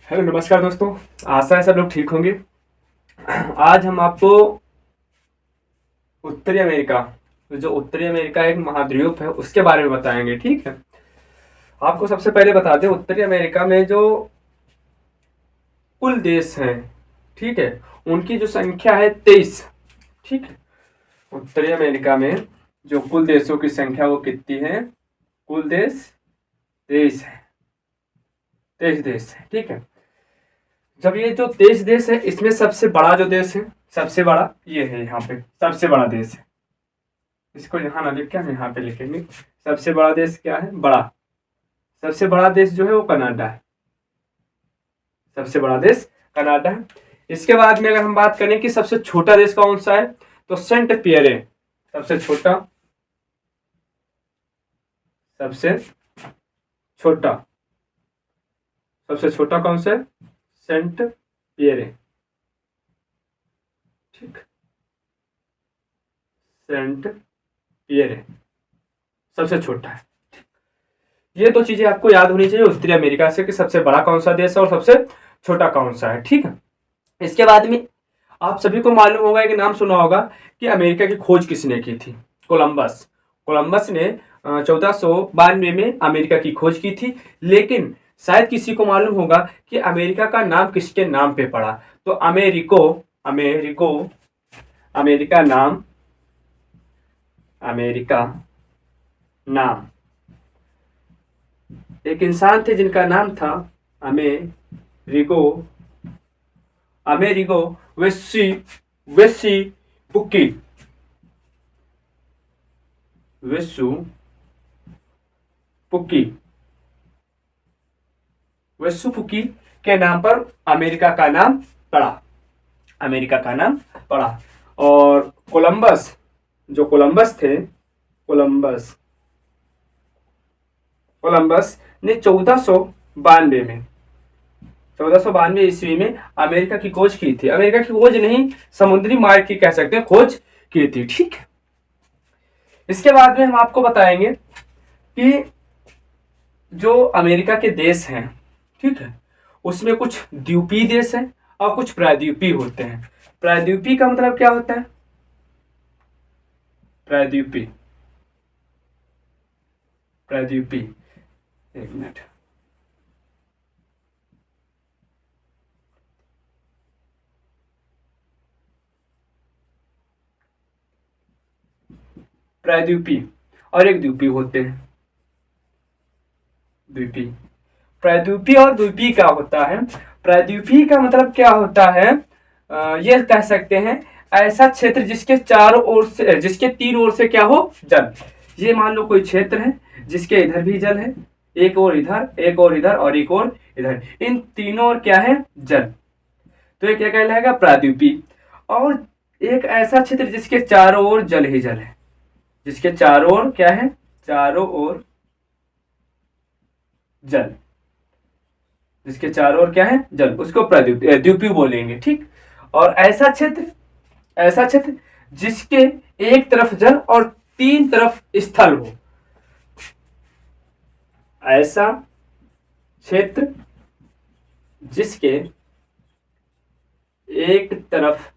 Hello नमस्कार दोस्तों। आशा है सब लोग ठीक होंगे। आज हम आपको उत्तरी अमेरिका, जो उत्तरी अमेरिका एक महाद्वीप है, उसके बारे में बताएंगे। ठीक है। आपको सबसे पहले बता दें, उत्तरी अमेरिका में जो कुल देश हैं, ठीक है, उनकी जो संख्या है 23। ठीक है। उत्तरी अमेरिका में जो कुल देशों की संख्या वो कितनी है? कुल देश 23 है। 23 देश है। ठीक है। जब ये जो 23 देश है, इसमें सबसे बड़ा जो देश है, सबसे बड़ा ये है। यहाँ पे सबसे बड़ा देश है। इसको यहाँ ना लिख के हम यहाँ पे लिखेंगे। सबसे बड़ा देश क्या है? बड़ा। सबसे बड़ा देश जो है वो कनाडा है। सबसे बड़ा देश कनाडा है। इसके बाद में अगर हम बात करें कि सबसे छोटा देश कौन सा है, तो सेंट पियरे सबसे छोटा। सबसे छोटा सबसे छोटा कौन सा है? Saint Pierre. ठीक। सेंट पियरे सबसे छोटा है। ये दो चीजें आपको याद होनी चाहिए उत्तरी अमेरिका से, कि सबसे बड़ा कौन सा देश है और सबसे छोटा कौन सा है। ठीक है। इसके बाद में आप सभी को मालूम होगा, कि नाम सुना होगा कि अमेरिका की खोज किसने की थी? कोलंबस। कोलंबस ने 1492 में अमेरिका की खोज की थी। लेकिन शायद किसी को मालूम होगा कि अमेरिका का नाम किसके नाम पे पड़ा। तो अमेरिका नाम एक इंसान थे जिनका नाम था अमेरिगो वेस्पुक्की। वेस्पुक्की के नाम पर अमेरिका का नाम पड़ा। और कोलंबस थे, कोलंबस ने 1492 ईस्वी में अमेरिका की खोज की थी। अमेरिका की खोज नहीं, समुद्री मार्ग की कह सकते हैं खोज की थी। ठीक है। इसके बाद में हम आपको बताएंगे कि जो अमेरिका के देश हैं, ठीक है, उसमें कुछ द्वीपीय देश हैं और कुछ प्रायद्वीपीय होते हैं। प्रायद्वीपीय का मतलब क्या होता है? प्रायद्वीपीय एक मिनट। प्रायद्वीपीय और एक द्वीपीय होते हैं। प्रायद्वीपीय और द्वीपीय क्या होता है? प्रायद्वीपीय का मतलब क्या होता है? ये कह सकते हैं ऐसा क्षेत्र जिसके चारों ओर से, जिसके तीन ओर से क्या हो? जल। ये मान लो कोई क्षेत्र है जिसके इधर भी जल है, एक और इधर, एक और इधर और एक और इधर, इन तीनों ओर क्या है? जल। तो ये क्या कहलाएगा? प्रायद्वीपीय। और एक ऐसा क्षेत्र जिसके चारों ओर जल ही जल है, जिसके चारों ओर क्या है? चारों ओर जल। जिसके चारों ओर क्या है? जल, उसको द्वीपीय बोलेंगे। ठीक। और ऐसा क्षेत्र जिसके एक तरफ जल और तीन तरफ स्थल हो। ऐसा क्षेत्र जिसके एक तरफ,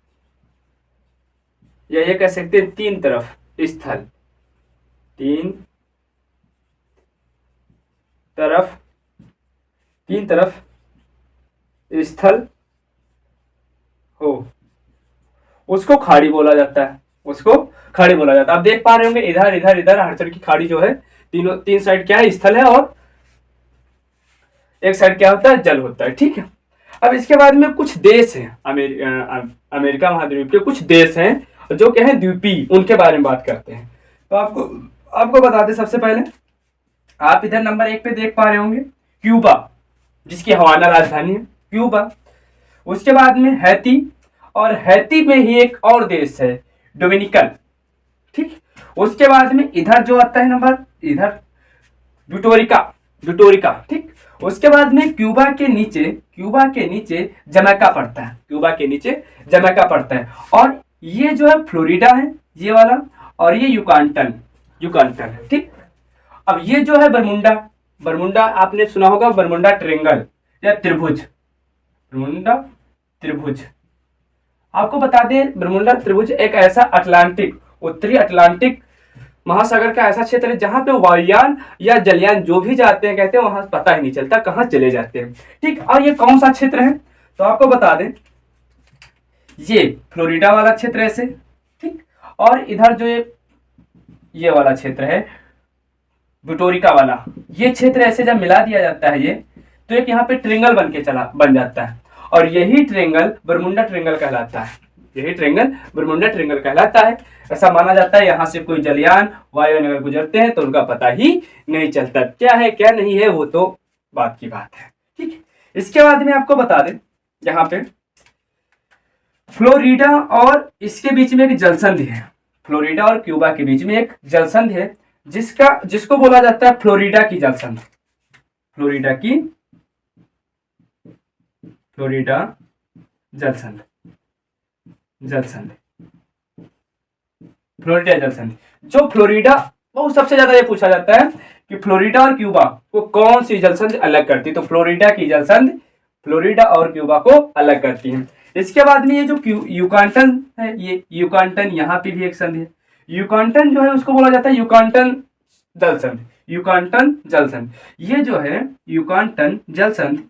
या ये कह सकते हैं तीन तरफ स्थल, तीन तरफ स्थल हो, उसको खाड़ी बोला जाता है। आप देख पा रहे होंगे इधर इधर इधर हर तरह की खाड़ी जो है, तीन साइड क्या है? स्थल है, और एक साइड क्या होता है? जल होता है। ठीक है। अब इसके बाद में कुछ देश हैं, अमेरिका महाद्वीप के कुछ देश हैं जो क्या है? द्वीपीय। उनके बारे में बात करते हैं। तो आपको बता दें, सबसे पहले आप इधर नंबर 1 पे देख पा रहे होंगे क्यूबा, जिसकी हवाना राजधानी है क्यूबा। उसके बाद में हैती, और हैती में ही एक और देश है डोमिनिकन। ठीक। उसके बाद में इधर जो आता है नंबर, इधर ब्यूटोरिका। ठीक। उसके बाद में क्यूबा के नीचे जमैका पड़ता है। और ये जो है फ्लोरिडा है, ये वाला, और ये युकाटन है। ठीक। अब ये जो है बरमुंडा आपने सुना होगा, बरमुंडा ट्रेंगल या त्रिभुज, बरमुडा त्रिभुज। आपको बता दें बरमुडा त्रिभुज एक ऐसा अटलांटिक, उत्तरी अटलांटिक महासागर का ऐसा क्षेत्र है जहां पे वायुयान या जलयान जो भी जाते हैं कहते हैं वहां पता ही नहीं चलता कहां चले जाते हैं। ठीक, और ये कौन सा क्षेत्र है तो आपको बता दें ये फ्लोरिडा वाला क्षेत्र ऐसे। ठीक, और इधर जो ये वाला क्षेत्र है विक्टोरिका वाला, ये क्षेत्र ऐसे जब मिला दिया जाता है ये तो एक यहाँ पे ट्रेंगल बन जाता है और यही ट्रेंगल बरमुडा ट्रेंगल कहलाता है। यही ट्रेंगल बरमुडा ट्रेंगल कहलाता है। ऐसा माना जाता है यहाँ से कोई जलयान वायुयान अगर गुजरते हैं तो उनका पता ही नहीं चलता, क्या है क्या नहीं है वो तो बात की बात है। ठीक, इसके बाद में आपको बता दें यहाँ पे फ्लोरिडा और इसके बीच में एक जलसंधि है। फ्लोरिडा और क्यूबा के बीच में एक जलसंधि है जिसको बोला जाता है फ्लोरिडा की जलसंधि। Florida जलसंधि Florida जलसंधि। जो फ्लोरिडा, वो सबसे ज्यादा ये पूछा जाता है कि फ्लोरिडा और क्यूबा को कौन सी जलसंधि अलग करती है, तो फ्लोरिडा की जलसंधि फ्लोरिडा और क्यूबा को अलग करती है। इसके बाद में ये जो युकांटन है, ये युकांटन यहाँ पे भी एक संधि है। युकांटन जो है उसको बोला जाता है युकांटन जलसंधि। ये जो है युकांटन जलसंधि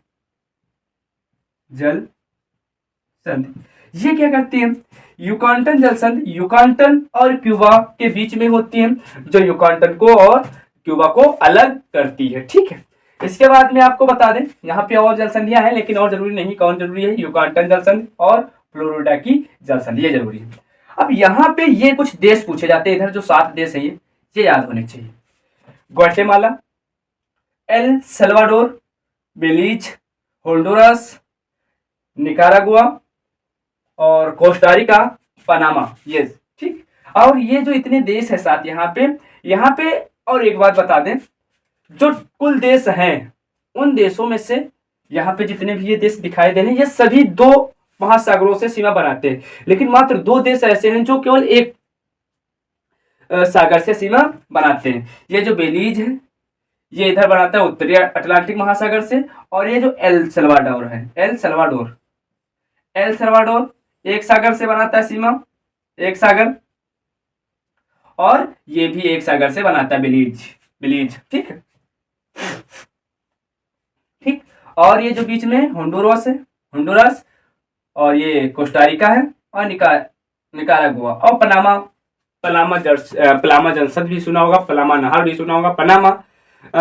ये क्या करती है, युकांटन जलसंधि युकांटन और क्यूबा के बीच में होती है, जो युकांटन को और क्यूबा को अलग करती है। ठीक है, इसके बाद में आपको बता दें यहाँ पे और जलसंधियां हैं लेकिन और जरूरी नहीं, कौन जरूरी है, युकांटन जलसंधि और फ्लोरिडा की जलसंधि, ये जरूरी है। अब यहाँ पे ये कुछ देश पूछे जाते हैं, इधर जो 7 देश है ये याद होने चाहिए। Guatemala, El Salvador, Belize, Honduras, Nicaragua और कोस्टारिका, पनामा, ये ठीक। और ये जो इतने देश है 7 यहाँ पे और एक बात बता दें, जो कुल देश हैं उन देशों में से यहाँ पे जितने भी ये देश दिखाई दे रहे हैं ये सभी 2 महासागरों से सीमा बनाते हैं, लेकिन मात्र 2 देश ऐसे हैं जो केवल एक सागर से सीमा बनाते हैं। ये जो बेलीज है ये इधर बनाता है उत्तरी अटलांटिक महासागर से, और ये जो एल सल्वाडोर है, एल सल्वाडोर एक सागर से बनाता है सीमा, एक सागर, और ये भी एक सागर से बनाता है बेलीज। ठीक है, ठीक। और ये जो बीच में होंडुरास और ये कोस्टारिका है और निकारागुआ और पनामा जलसंधि भी सुना होगा, पनामा नहर भी सुना होगा, पनामा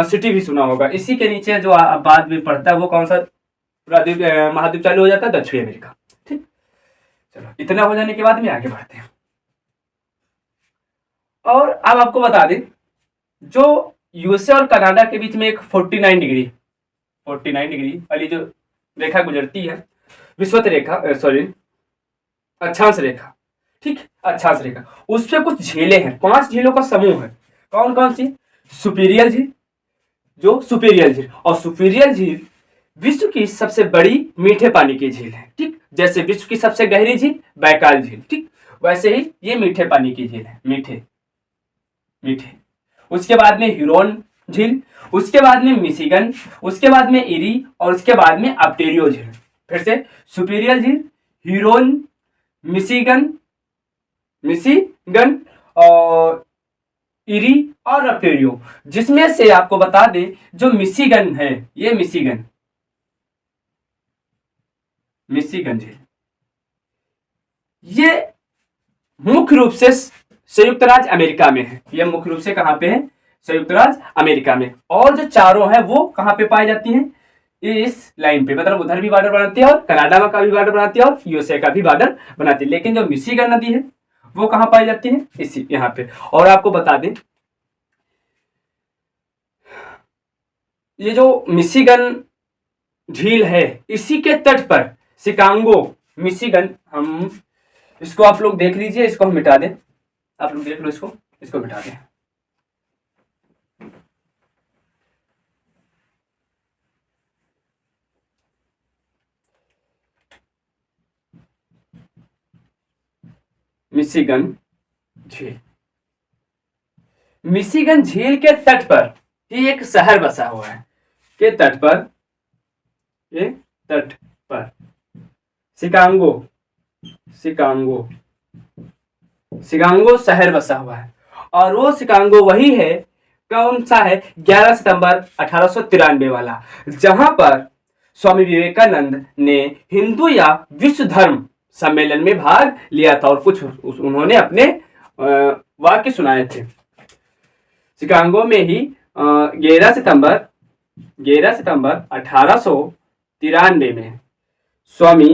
सिटी भी सुना होगा। इसी के नीचे जो बाद में पड़ता है वो कौन सा महाद्वीप चालू हो जाता है, दक्षिण अमेरिका। ठीक, चलो इतना हो जाने के बाद में आगे बढ़ते हैं। और अब आपको बता दें जो यूएसए और कनाडा के बीच में एक 49 डिग्री वाली जो रेखा गुजरती है, विषुवत रेखा, अक्षांश रेखा, ठीक, अक्षांश रेखा, उस पर कुछ झीलें हैं, 5 झीलों का समूह है। कौन कौन सी, सुपीरियर झील, और सुपीरियर झील विश्व की सबसे बड़ी मीठे पानी की झील है। ठीक, जैसे विश्व की सबसे गहरी झील बैकाल झील, ठीक, वैसे ही ये मीठे पानी की झील है, मीठे। उसके बाद में ह्यूरोन झील, उसके बाद में मिशिगन, उसके बाद में इरी, और उसके बाद में अपटेरियो झील। फिर से सुपीरियर झील, ह्यूरोन, मिशिगन और इरी और अपटेरियो, जिसमें से आपको बता दें जो मिशिगन है, ये मिशिगन झील, ये मुख्य रूप से संयुक्त राज्य अमेरिका में है। ये मुख्य रूप से कहां पे है, संयुक्त राज्य अमेरिका में। और जो चारों है वो कहां पे पाई जाती हैं, इस लाइन पे, मतलब उधर भी बॉर्डर बनाती है और कनाडा का भी बॉर्डर बनाती है और यूएसए का भी बॉर्डर बनाती है। लेकिन जो मिशिगन नदी है वो कहां पाई जाती है, इसी यहाँ पे। और आपको बता दें ये जो मिशिगन झील है इसी के तट पर शिकागो, मिशिगन, हम इसको आप लोग देख लीजिए, इसको हम मिटा दें, आप लोग देख लो, इसको मिटा दें। मिशिगन झील के तट पर ये एक शहर बसा हुआ है, के तट पर शिकागो, शिकागो, शिकागो शहर बसा हुआ है। और वो शिकागो वही है, कौन सा है, 11 सितंबर 1893 वाला, जहां पर स्वामी विवेकानंद ने हिंदू या विश्व धर्म सम्मेलन में भाग लिया था और कुछ उन्होंने अपने वाक्य सुनाए थे। शिकागो में ही 11 सितंबर 1893 में स्वामी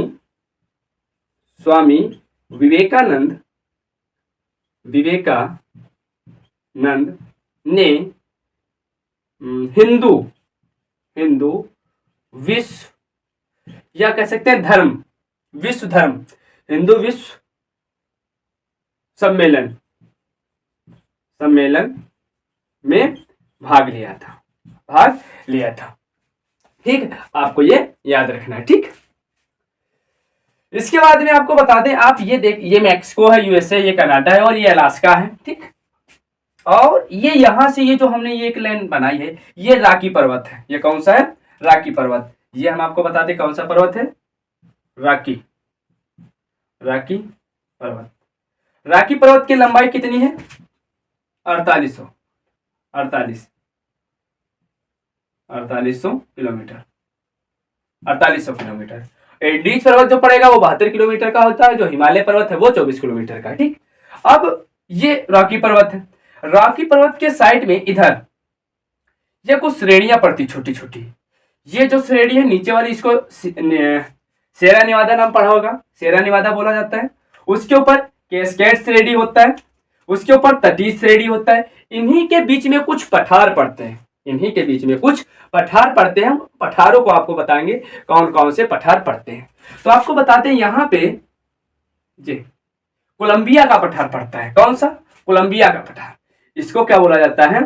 विवेकानंद ने हिंदू विश्व, या कह सकते हैं धर्म, विश्व धर्म, हिंदू विश्व सम्मेलन में भाग लिया था। ठीक, आपको ये याद रखना है। ठीक, इसके बाद में आपको बता दें, आप ये ये मैक्सिको है, यूएसए, ये कनाडा है और ये अलास्का है। ठीक, और ये यहां से ये जो हमने ये एक लाइन बनाई है, ये रॉकी पर्वत है। ये कौन सा है, रॉकी पर्वत। ये हम आपको बता दें कौन सा पर्वत है, रॉकी पर्वत। रॉकी पर्वत की लंबाई कितनी है, 4800 किलोमीटर, 4800 किलोमीटर। एंडीज पर्वत जो पड़ेगा वो 72 किलोमीटर का होता है, जो हिमालय पर्वत है वो 24 किलोमीटर का। ठीक, अब ये रॉकी पर्वत है। रॉकी पर्वत के साइड में इधर ये कुछ श्रेणियां पड़ती छोटी छोटी। ये जो श्रेणी है नीचे वाली, इसको सेरा निवादा नाम पढ़ा होगा, सेरा निवादा बोला जाता है। उसके ऊपर कैस्केड श्रेणी होता है, उसके ऊपर तटीय श्रेणी होता है। इन्हीं के बीच में कुछ पठार पड़ते हैं, हम पठारों को आपको बताएंगे कौन कौन से पठार पड़ते हैं। तो आपको बताते हैं, यहाँ पे जी कोलंबिया का पठार पड़ता है। कौन सा, कोलंबिया का पठार। इसको क्या बोला जाता है,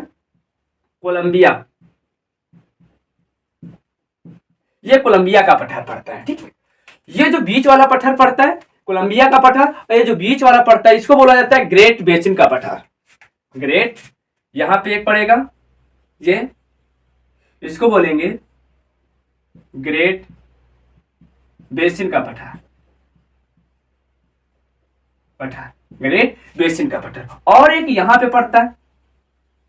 कोलंबिया। ये कोलंबिया का पठार पड़ता है। ठीक, ये जो बीच वाला पठार पड़ता है कोलंबिया का पठार, और ये जो बीच वाला पड़ता है इसको बोला जाता है ग्रेट बेसिन का पठार। ग्रेट, यहां पे एक पड़ेगा, ये इसको बोलेंगे ग्रेट बेसिन का पठार, ग्रेट बेसिन का पठार। और एक यहां पे पड़ता है,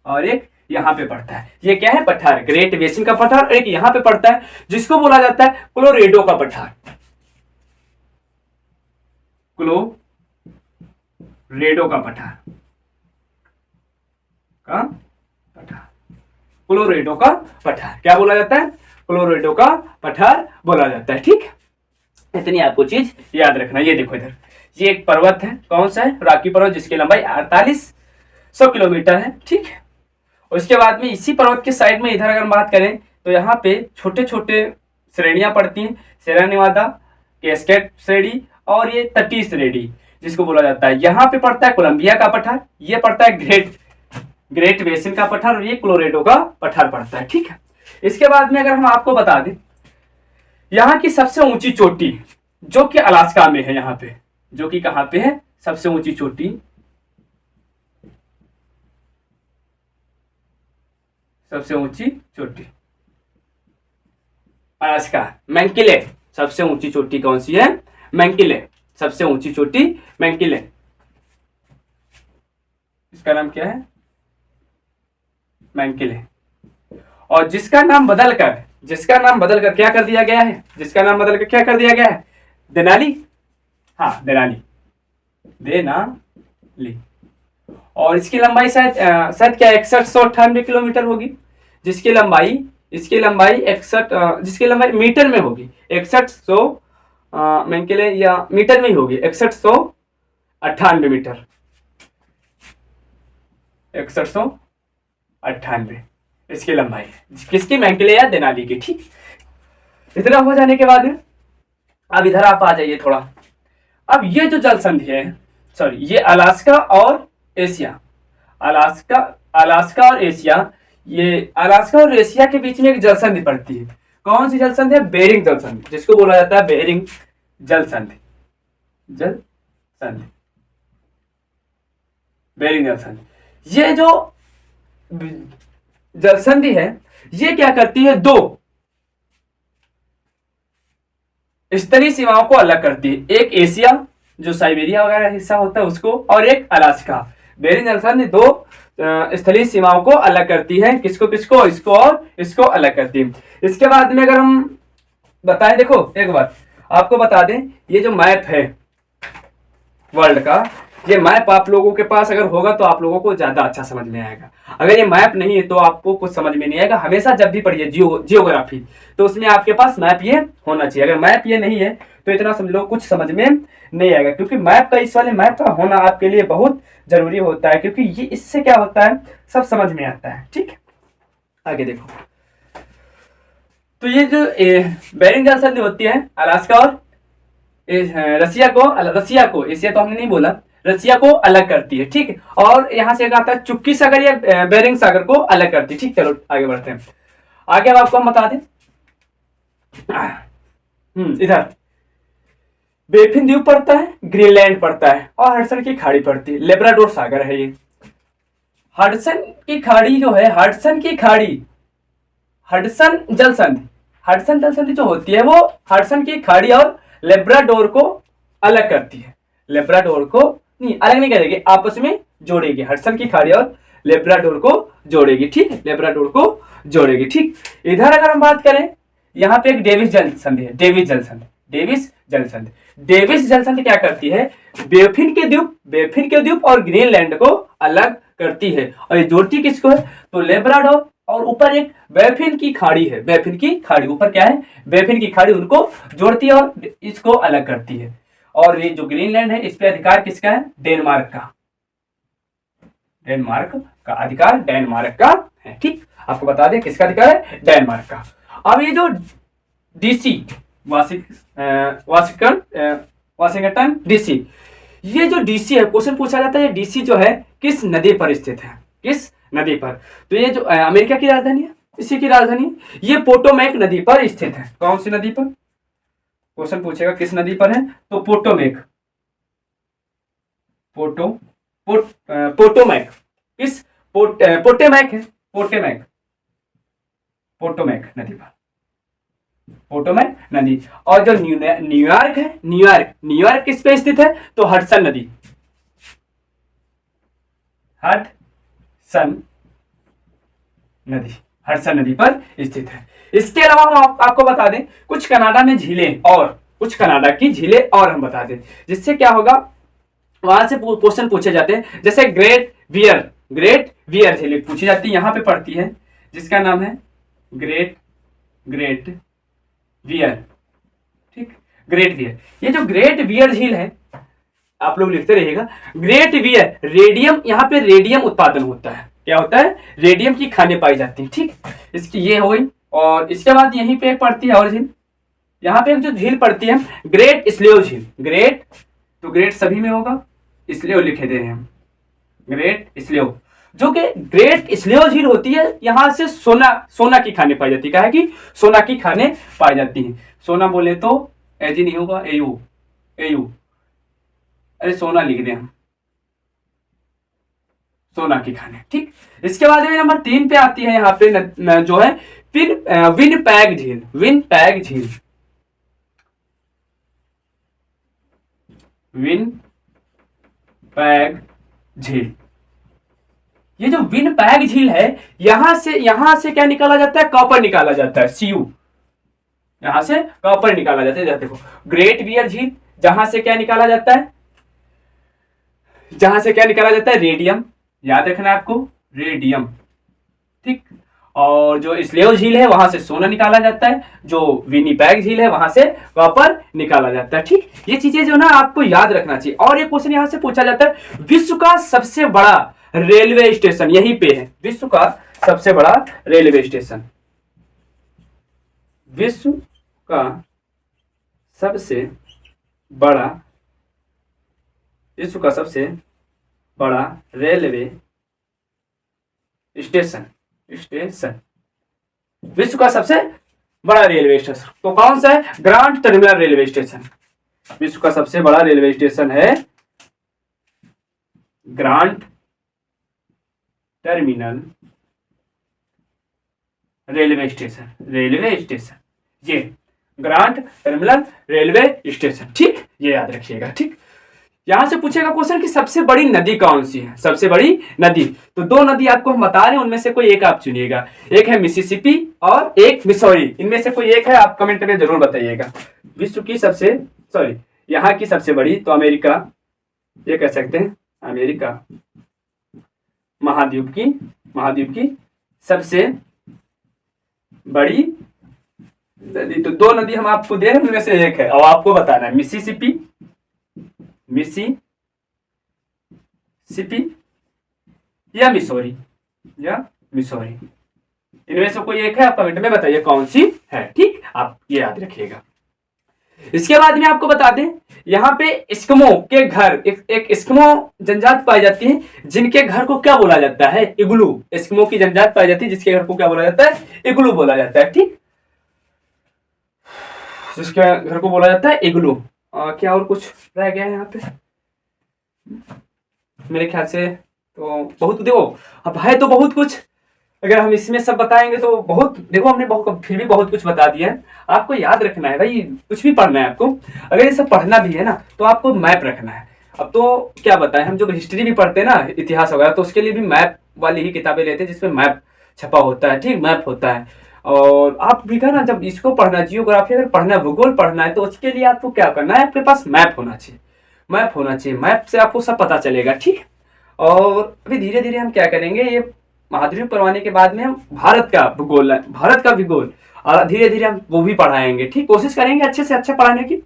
और एक यहां पे पड़ता है। ये क्या है, पठार, ग्रेट बेसिन का पठार। और एक यहां पे पड़ता है जिसको बोला जाता है कोलोरेडो का पठार, कोलोरेडो का पठार, कोलोरेडो का पठार क्या बोला जाता है, कोलोरेडो का पठार बोला जाता है। ठीक, इतनी आपको चीज याद रखना। ये देखो इधर, ये एक पर्वत है, कौन सा है, रॉकी पर्वत, जिसकी लंबाई 4800 किलोमीटर है। ठीक, उसके बाद में इसी पर्वत के साइड में इधर अगर बात करें तो यहाँ पे छोटे छोटे श्रेणियां पड़ती हैं, सेरा नेवादा, कैस्केड श्रेणी और ये तटीय श्रेणी जिसको बोला जाता है। यहाँ पे पड़ता है कोलंबिया का पठार, ये पड़ता है ग्रेट बेसिन का पठार, और ये कोलोरेडो का पठार पड़ता है। ठीक है, इसके बाद में अगर हम आपको बता दें, यहाँ की सबसे ऊंची चोटी जो कि अलास्का में है, यहाँ पे जो कि कहाँ पे है, सबसे ऊंची चोटी अलास्का, मैंकिले। सबसे ऊंची चोटी कौन सी है, मैंकिले, सबसे ऊंची चोटी मैंकिले। इसका नाम क्या है, मैंकिले। और जिसका नाम बदलकर क्या कर दिया गया है, देनाली। हाँ, देनाली। और इसकी लंबाई शायद क्या 6198 किलोमीटर होगी, जिसकी लंबाई मीटर में होगी, 6100 मैंकिले या मीटर में ही होगी, 6198 मीटर, 6198 इसकी लंबाई है, किसकी, मैंकिले या देनाली की। ठीक, इतना हो जाने के बाद अब इधर आप आ जाइए थोड़ा। अब ये जो जल संधि है, सॉरी, ये अलास्का और एशिया, अलास्का और एशिया, ये अलास्का और एशिया के बीच में एक जल संधि पड़ती है। कौन सी जल संधि है, बेरिंग जल संधि, जिसको बोला जाता है बेरिंग जल संधि, बेरिंग जल संधि। ये जो जल संधि है, ये क्या करती है, दो स्थलीय सीमाओं को अलग करती है। एक एशिया जो साइबेरिया वगैरह हिस्सा होता है उसको, और एक अलास्का। बेरिंग जलसंधि दो स्थलीय सीमाओं को अलग करती है। किसको किसको? इसको और इसको अलग करती है। इसके बाद में अगर हम बताएं, देखो एक बात आपको बता दें, ये जो मैप है वर्ल्ड का, ये मैप आप लोगों के पास अगर होगा तो आप लोगों को ज्यादा अच्छा समझ में आएगा। अगर ये मैप नहीं है तो आपको कुछ समझ में नहीं आएगा। हमेशा जब भी पढ़िए जियोग्राफी, तो उसमें आपके पास मैप ये होना चाहिए। अगर मैप ये नहीं है तो इतना समझ लो कुछ समझ में नहीं आएगा, क्योंकि मैप का, इस वाले मैप का होना आपके लिए बहुत जरूरी होता है, क्योंकि ये इससे क्या होता है सब समझ में आता है। ठीक है, आगे देखो। तो ये जो बेरिंग जलसंधि होती है अलास्का और रसिया को एशिया तो हमने नहीं बोला, रसिया को अलग करती है। ठीक है, और यहां से आता है चुप्पी सागर या बेरिंग सागर को अलग करती है। ठीक, चलो आगे बढ़ते हैं। आगे अब आपको हम बता दें, इधर बेफिन द्वीप पड़ता है, ग्रीनलैंड पड़ता है, और हडसन की खाड़ी पड़ती है। लेब्राडोर सागर है ये। हडसन की खाड़ी जो है, हडसन जलसंधि जो होती है वो हडसन की खाड़ी और लेब्राडोर को अलग करती है। लेब्राडोर को नहीं, अलग नहीं करेगी, आपस में जोड़ेगी। हडसन की खाड़ी और लेब्राडोर को जोड़ेगी। ठीक है, लेब्राडोर को जोड़ेगी। ठीक, इधर अगर हम बात करें, यहाँ पे एक डेविस जलसंधि है। डेविस जलसंधि क्या करती है? बेफिन के द्वीप और ग्रीनलैंड को अलग करती है। और ये जोड़ती किसको है? तो लेब्राडोर, और ऊपर एक बेफिन की खाड़ी है। बेफिन की खाड़ी, ऊपर क्या है? बेफिन की खाड़ी, उनको जोड़ती है और इसको अलग करती है। और ये जो ग्रीनलैंड है, इस पे अधिकार किसका है? डेनमार्क का अधिकार डेनमार्क का है। ठीक, आपको बता दें किसका अधिकार है? डेनमार्क का। अब ये जो डीसी वाशिंगटन डीसी, ये जो डीसी है, क्वेश्चन पूछा जाता है डीसी जो है किस नदी पर स्थित है? किस नदी पर? तो ये जो अमेरिका की राजधानी है, इसी की राजधानी ये पोटोमैक नदी पर स्थित है। कौन सी नदी पर? क्वेश्चन पूछेगा किस नदी पर है, तो पोटोमैक किस पोटेमैक है, पोटोमैक नदी पर, पोटोमैक नदी। और जो न्यूयॉर्क है, न्यूयॉर्क किस पे स्थित है? तो हडसन नदी पर स्थित है। इसके अलावा हम आपको बता दें कुछ कनाडा में झीलें, और कुछ कनाडा की झीलें और हम बता दें, जिससे क्या होगा, वहां से क्वेश्चन पूछे जाते हैं। जैसे ग्रेट वियर झील पूछी जाती है, यहां पे पड़ती है, जिसका नाम है ग्रेट वियर। ठीक, ग्रेट वियर। ये जो ग्रेट वियर झील है, आप लोग लिखते रहिएगा, ग्रेट वियर, रेडियम, यहाँ पे रेडियम उत्पादन होता है। क्या होता है? रेडियम की खानें पाई जाती हैं। ठीक, इसकी ये हो गई। और इसके बाद यहीं पे एक पड़ती है और झील, यहाँ पे एक जो झील पड़ती है ग्रेट स्लेव झील। ग्रेट, तो ग्रेट सभी में होगा, स्लेव लिखे दे रहे हैं हम, ग्रेट स्लेव। जो कि ग्रेट स्लेव झील होती है, यहां से सोना की खानें पाई जाती है। क्या है कि सोना की खानें पाई जाती हैं। सोना बोले तो एजी नहीं होगा, एयू, अरे सोना लिख दें हम, सोना की खाने। ठीक, इसके बाद में नंबर 3 पे आती है यहाँ पे जो है विनपैग झील। ये जो विनपैग झील है, यहां से क्या निकाला जाता है? कॉपर निकाला जाता है, Cu। यहां से कॉपर निकाला जाता है। देखो, ग्रेट वियर झील, जहां से क्या निकाला जाता है? रेडियम, याद रखना है आपको, रेडियम। ठीक, और जो स्लेव झील है वहां से सोना निकाला जाता है, जो विनिपेग झील है वहां से कॉपर निकाला जाता है। ठीक, ये चीजें जो ना आपको याद रखना चाहिए। और ये क्वेश्चन यहां से पूछा जाता है, विश्व का सबसे बड़ा रेलवे स्टेशन यहीं पे है। विश्व का सबसे बड़ा रेलवे स्टेशन, विश्व का सबसे बड़ा रेलवे स्टेशन, विश्व का सबसे बड़ा रेलवे स्टेशन तो कौन सा है? Grand terminal railway station. विश्व का सबसे बड़ा रेलवे स्टेशन है ग्रांड टर्मिनल रेलवे स्टेशन। ये ग्रांट टर्मिनल, रेलवे स्टेशन। ठीक, ये याद रखिएगा। ठीक, यहां से पूछेगा क्वेश्चन कि सबसे बड़ी नदी कौन सी है, सबसे बड़ी नदी। तो दो नदी आपको हम बता रहे हैं, उनमें से कोई एक आप चुनिएगा। एक है मिसिसिपी और एक मिसौरी, इनमें से कोई एक है, आप कमेंट में जरूर बताइएगा। विश्व की सबसे, सॉरी, यहाँ की सबसे बड़ी तो अमेरिका, ये कह सकते हैं अमेरिका महाद्वीप की सबसे बड़ी नदी। तो दो नदी हम आपको दे रहे हैं, उनमें से एक है और आपको बताना है मिसिसिपी या मिसौरी, इनमें से कोई एक है, आप कमेंट में बताइए कौन सी है। ठीक, आप ये याद रखिएगा। इसके बाद में आपको बता दें, यहाँ पे एस्किमो के घर, एक एस्किमो जनजाति पाई जाती है, जिनके घर को क्या बोला जाता है, इग्लू। एस्किमो की जनजाति पाई जाती है जिसके घर को क्या बोला जाता है, इग्लू बोला जाता है। ठीक, जिसके घर को बोला जाता है इग्लू। क्या और कुछ रह गया है यहाँ पे? मेरे ख्याल से तो बहुत, देखो अब है तो बहुत कुछ, अगर हम इसमें सब बताएंगे तो बहुत, देखो हमने बहुत, फिर भी बहुत कुछ बता दिया है। आपको याद रखना है भाई, कुछ भी पढ़ना है आपको, अगर ये सब पढ़ना भी है ना तो आपको मैप रखना है। अब तो क्या बताएं, हम जो हिस्ट्री भी पढ़ते हैं ना, इतिहास वगैरह, तो उसके लिए भी मैप वाली ही किताबें लेते हैं जिसमें मैप छपा होता है। ठीक, मैप होता है। और आप भी ना, जब इसको पढ़ना, जियोग्राफी अगर पढ़ना है, भूगोल पढ़ना है, तो उसके लिए आपको क्या करना है, आपके पास मैप होना चाहिए। मैप से आपको सब पता चलेगा। ठीक, और अभी धीरे धीरे हम क्या करेंगे, ये महाद्वीप करवाने के बाद में हम भारत का भूगोल और धीरे धीरे हम वो भी पढ़ाएंगे। ठीक, कोशिश करेंगे अच्छे से अच्छा पढ़ाने की।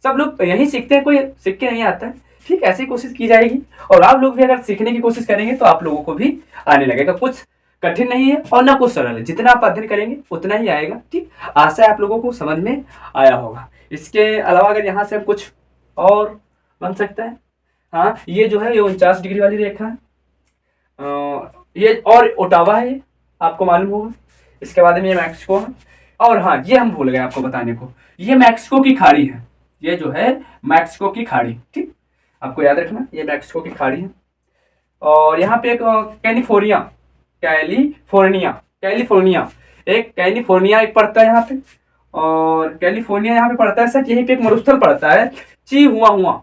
सब लोग यही सीखते हैं, कोई सीख के नहीं आता है। ठीक, ऐसी कोशिश की जाएगी, और आप लोग भी अगर सीखने की कोशिश करेंगे तो आप लोगों को भी आने लगेगा। कुछ कठिन नहीं है और ना कुछ सरल है, जितना आप अध्ययन करेंगे उतना ही आएगा। ठीक, आशा है आप लोगों को समझ में आया होगा। इसके अलावा अगर यहाँ से हम कुछ और बन सकता है, हाँ, ये जो है ये 49 डिग्री वाली रेखा है, ये और ओटावा है, ये आपको मालूम होगा। इसके बाद में ये मैक्सिको है, और हाँ, ये हम भूल गए आपको बताने को, ये मैक्सिको की खाड़ी है, ये जो है मैक्सिको की खाड़ी। ठीक, आपको याद रखना, ये मैक्सिको की खाड़ी है। और यहाँ पे एक कैलिफोर्निया एक पड़ता है यहाँ पे, और कैलिफोर्निया यहाँ पे पड़ता है सच। यहीं पे एक मरुस्थल पड़ता है, चिहुआहुआ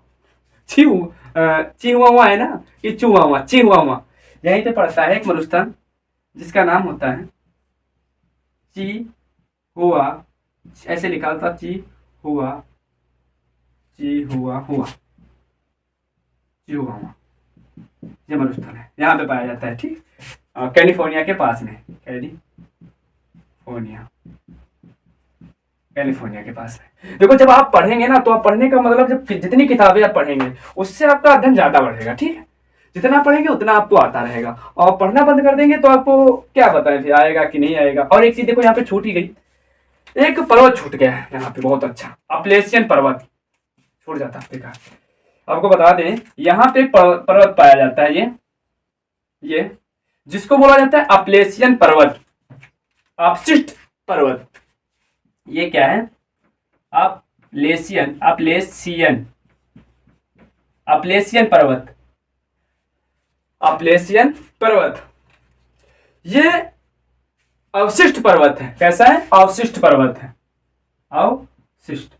है ना, कि चिहुआहुआ, यहीं पे पड़ता है एक मरुस्थल जिसका नाम होता है चिहुआ, ऐसे लिखा होता, चिहुआहुआ, ये मरुस्थल है, यहाँ पे पाया जाता है। ठीक, कैलिफोर्निया के पास में, कैलिफोर्निया के पास में। देखो जब आप पढ़ेंगे ना, तो आप पढ़ने का मतलब, जब जितनी किताबें आप पढ़ेंगे उससे आपका अध्ययन ज्यादा बढ़ेगा। ठीक है, जितना पढ़ेंगे उतना आपको आता रहेगा, और पढ़ना बंद कर देंगे तो आपको क्या पता है फिर आएगा कि नहीं आएगा। और एक चीज देखो, यहाँ पे छूट ही गई, एक पर्वत छूट गया है यहाँ पे, बहुत अच्छा, अपलेशियन पर्वत छूट जाता है। देखा, आपको बता दें, यहाँ पे पर्वत पाया जाता है, ये जिसको बोला जाता है अपलेशियन पर्वत, अपशिष्ट पर्वत। ये क्या है, अपलेशियन पर्वत, ये अवशिष्ट पर्वत है। कैसा है, अवशिष्ट पर्वत है, अवशिष्ट।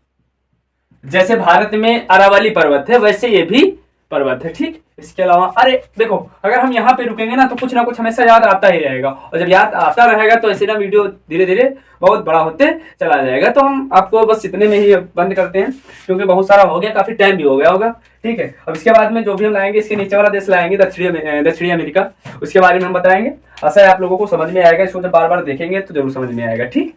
जैसे भारत में अरावली पर्वत है, वैसे ये भी पर्वत है। ठीक, इसके अलावा अरे देखो, अगर हम यहाँ पे रुकेंगे ना तो कुछ ना कुछ हमेशा याद आता ही रहेगा, और जब याद आता रहेगा तो ऐसे ना वीडियो धीरे धीरे बहुत बड़ा होते चला जाएगा। तो हम आपको बस इतने में ही बंद करते हैं, क्योंकि बहुत सारा हो गया, काफी टाइम भी हो गया होगा। ठीक है, अब इसके बाद में जो भी हम लाएंगे, इसके नीचे वाला देश लाएंगे, दक्षिणी अमेरिका, उसके बारे में हम बताएंगे। आशा है आप लोगों को समझ में आएगा, इसको जब बार बार देखेंगे तो जरूर समझ में आएगा। ठीक।